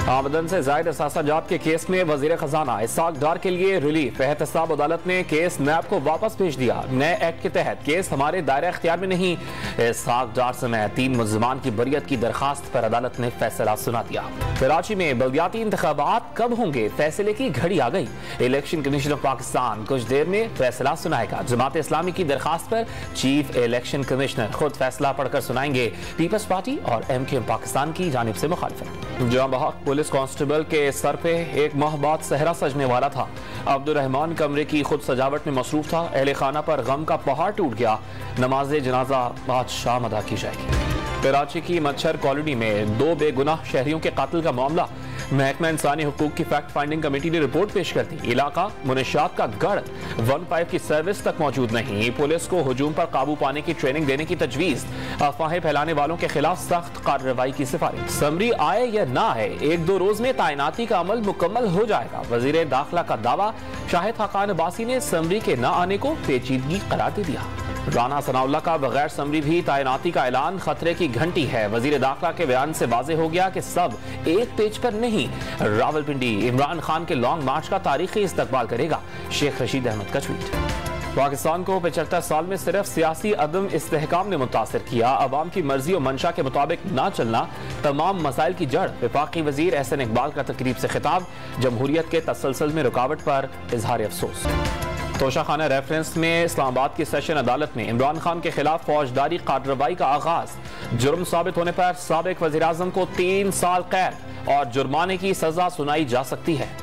आमदन से जायद असासा जात के केस में वजीर खजाना इसाक डार के लिए रिलीफ। एहतसाब अदालत ने केस नैब को वापस भेज दिया। नए एक्ट के तहत केस हमारे दायरे अख्तियार में नहीं। इसाक डार समेत 3 मुल्जिमान की बरियत की दरखास्त पर अदालत ने फैसला सुना दिया। कराची में बल्दियाती इंतखाबात कब होंगे, फैसले की घड़ी आ गई। इलेक्शन कमीशन ऑफ पाकिस्तान कुछ देर में फैसला सुनाएगा। जमात इस्लामी की दरखास्त पर चीफ इलेक्शन कमिश्नर खुद फैसला पढ़कर सुनाएंगे। पीपल्स पार्टी और MKM पाकिस्तान की जानिब से मुखालिफत। जहां बहक पुलिस कांस्टेबल के सर पे एक माह बाद सहरा सजने वाला था। अब्दुर्रहमान कमरे की खुद सजावट में मसरूफ था। अहले खाना पर गम का पहाड़ टूट गया। नमाज जनाजा आज शाम अदा की जाएगी। कराची की मच्छर कॉलोनी में 2 बेगुनाह शहरियों के कातिल का मामला। महकमा इंसानी हुकूक की फैक्ट फाइंडिंग कमेटी ने रिपोर्ट पेश कर दी। इलाका मुनशियात का गढ़, 15 की सर्विस तक मौजूद नहीं। पुलिस को हुजूम पर काबू पाने की ट्रेनिंग देने की तजवीज। अफवाहें फैलाने वालों के खिलाफ सख्त कार्रवाई की सिफारिश। समरी आए या ना आए, 1-2 रोज में तैनाती का अमल मुकम्मल हो जाएगा। वजीर दाखिला का दावा। शाहिद खाकान अब्बासी ने समरी के न आने को पेचीदगी करार दे दिया। राना सनाउल्लाह का बगैर समरी भी तैनाती का ऐलान खतरे की घंटी है। वजीर दाखिला के बयान से वाज़ेह हो गया कि सब एक पेज पर नहीं। रावलपिंडी इमरान खान के लॉन्ग मार्च का तारीखी इस्तकबाल करेगा। शेख रशीद अहमद का ट्वीट। पाकिस्तान को 75 साल में सिर्फ सियासी अदम इस्तेहकाम ने मुतासिर किया। अवाम की मर्जी और मंशा के मुताबिक ना चलना तमाम मसाइल की जड़। वफाकी वजीर एहसन इकबाल का तकरीब से खिताब। जमहूरियत के तसलसल में रुकावट पर इजहार अफसोस। तोशाखाना रेफरेंस में इस्लामाबाद की सेशन अदालत में इमरान खान के खिलाफ फौजदारी कार्रवाई का आगाज। जुर्म साबित होने पर साबिक वज़ीर आज़म को 3 साल कैद और जुर्माने की सजा सुनाई जा सकती है।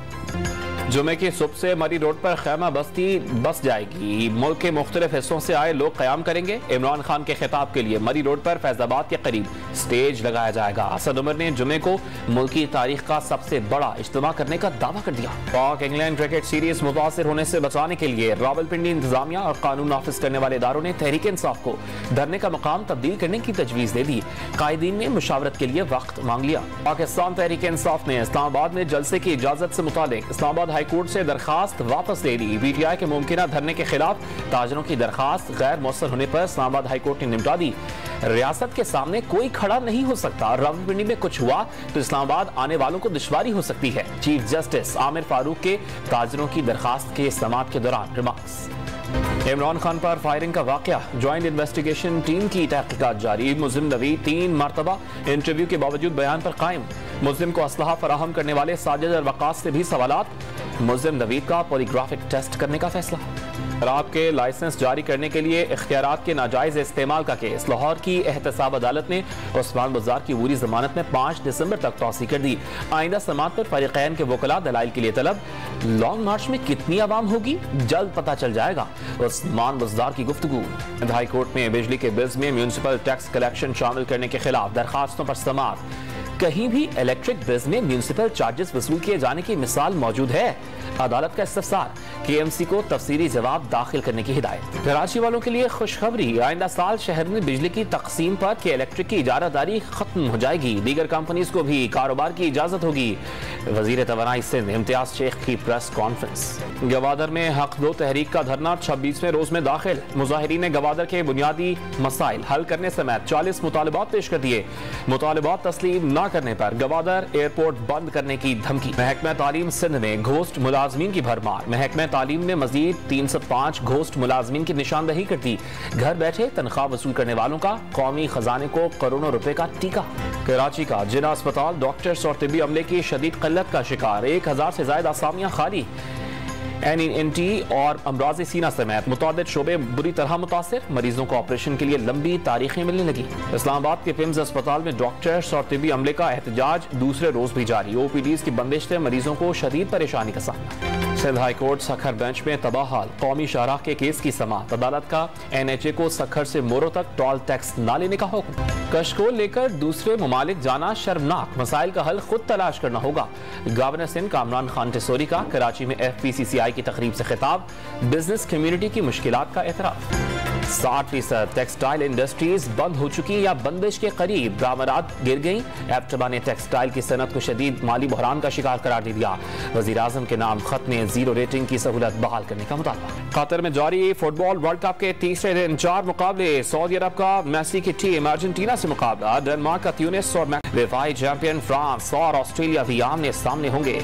जुमे की सुबह से मरी रोड पर खैमा बस्ती बस जाएगी। मुल्क के मुख्तलिफ हिस्सों से आए लोग क़याम करेंगे। इमरान खान के खिताब के लिए मरी रोड पर फैजाबाद के करीब स्टेज लगाया जाएगा। असद उमर ने जुमे को मुल्क की तारीख का सबसे बड़ा इज्तिमा करने का दावा कर दिया। पाक इंग्लैंड क्रिकेट सीरीज मुतासिर होने से बचाने के लिए रावलपिंडी इंतजामिया और कानून नाफिज करने वाले इदारों ने तहरीक इंसाफ को धरने का मकाम तब्दील करने की तजवीज दे दी। कायदीन ने मुशावरत के लिए वक्त मांग लिया। पाकिस्तान तहरीक इंसाफ ने इस्लामाबाद में जलसे की इजाजत से मुतालिक इस्लामाबाद हाईकोर्ट से दरखास्त वापस ले ली। PTI के मुमकिना धरने के खिलाफ ताजरों की दरखास्त गैर मौसर होने पर इस्लामाबाद हाईकोर्ट ने निपटा दी। रियासत के सामने कोई खड़ा नहीं हो सकता। रावलपिंडी में कुछ हुआ तो इस्लामाबाद आने वालों को दुश्वारी हो सकती है। चीफ जस्टिस आमिर फारूक के ताजरों की दरखास्त के समाअत के दौरान रिमार्क्स। इमरान खान पर फायरिंग का वाकया। ज्वाइंट इन्वेस्टिगेशन टीम की तहकीकात जारी। मुस्लिम नवी 3 मरतबा इंटरव्यू के बावजूद बयान पर कायम। मुस्लिम को असलहा फराहम करने वाले साजिद और वकास से भी सवालात। मुस्लिम नवीद का पॉलीग्राफिक टेस्ट करने का फैसला। शराब के लाइसेंस जारी करने के लिए इख्तियारात के नाजायज इस्तेमाल का केस। लाहौर की एहतसाब अदालत ने उस्मान बुज़ार की अबूरी जमानत में 5 दिसंबर तक तौसी कर दी। आइंदा समाअत पर फरीक़ैन के वकला दलाइल के लिए तलब। लॉन्ग मार्च में कितनी आवाम होगी जल्द पता चल जाएगा। उस्मान बुज़ार की गुफ्तगू। हाई कोर्ट में बिजली के बिल्स में म्यूनिसिपल टैक्स कलेक्शन शामिल करने के खिलाफ दरखास्तों पर समाअत। कहीं भी इलेक्ट्रिक बिल्स में म्यूनिसिपल चार्जेस वसूल किए जाने की मिसाल मौजूद है। अदालत का इस्तफसार। KMC को तफसीली जवाब दाखिल करने की हिदायत। कराची वालों के लिए खुशखबरी। आइंदा साल शहर में बिजली की तकसीम पर के इलेक्ट्रिक की इजारादारी खत्म हो जाएगी। दीगर कंपनीज को भी कारोबार की इजाजत होगी। वजीर तवानाई सिंध इम्तियाज शेख की प्रेस कॉन्फ्रेंस। गवादर में हक दो तहरीक का धरना 26वें रोज में दाखिल। मुजाहिरीन ने गवादर के बुनियादी मसाइल हल करने समेत 40 मुतालबात पेश कर दिए। मुतालबात तस्लीम न करने पर गवादर एयरपोर्ट बंद करने की धमकी। महकमा तालीम सिंध में घोस्ट मुलाजमीन की भरमार। महकमा तालीम ने मजीद 305 घोस्ट मुलाजमीन की निशानदही कर दी। घर बैठे तनख्वाह वसूल करने वालों का कौमी खजाने को करोड़ों रुपए का टीका। कराची का जिला अस्पताल डॉक्टर्स और तिब्बी अमले की शदीद किल्लत का शिकार। 1000 से ज्यादा असामियां खाली। NENT और अमराज सीना समेत मुतअद्दिद शोबे बुरी तरह मुतासिर। मरीजों को ऑपरेशन के लिए लंबी तारीखें मिलने लगी। इस्लामाबाद के पिम्स अस्पताल में डॉक्टर्स और तिब्बी अमले का एहतजाज दूसरे रोज भी जारी। OPDs की बंदिश से मरीजों को शदीद परेशानी का सामना। Sindh high court Sukkur bench में तबाह हाल। कौमी शाहराह के केस की समाअत। अदालत का NHA को सखर से मोरो तक टोल टैक्स न लेने का हुक्म। कशको लेकर दूसरे ममालिक जाना शर्मनाक। मसाइल का हल खुद तलाश करना होगा। गवर्नर सिंध कामरान खान टिसोरी का कराची में FPCCI की तकरीब से खिताब। बिजनेस कम्युनिटी की मुश्किलात का एतराफ। 60% टेक्सटाइल इंडस्ट्रीज बंद हो चुकी या बंदिश के करीब, बरामदात गिर गई। एफ्टबा ने टेक्सटाइल की सनत को शदीद माली बहरान का शिकार करार दे दिया। वजीर आजम के नाम खत में जीरो रेटिंग की सहूलत बहाल करने का मुतालबा। कतर में जारी फुटबॉल वर्ल्ड कप के तीसरे दिन 4 मुकाबले। सऊदी अरब का मेसी की टीम अर्जेंटीना से मुकाबला, डेनमार्क का ट्यूनिस और विफाई चैंपियन फ्रांस और ऑस्ट्रेलिया भी आमने सामने होंगे।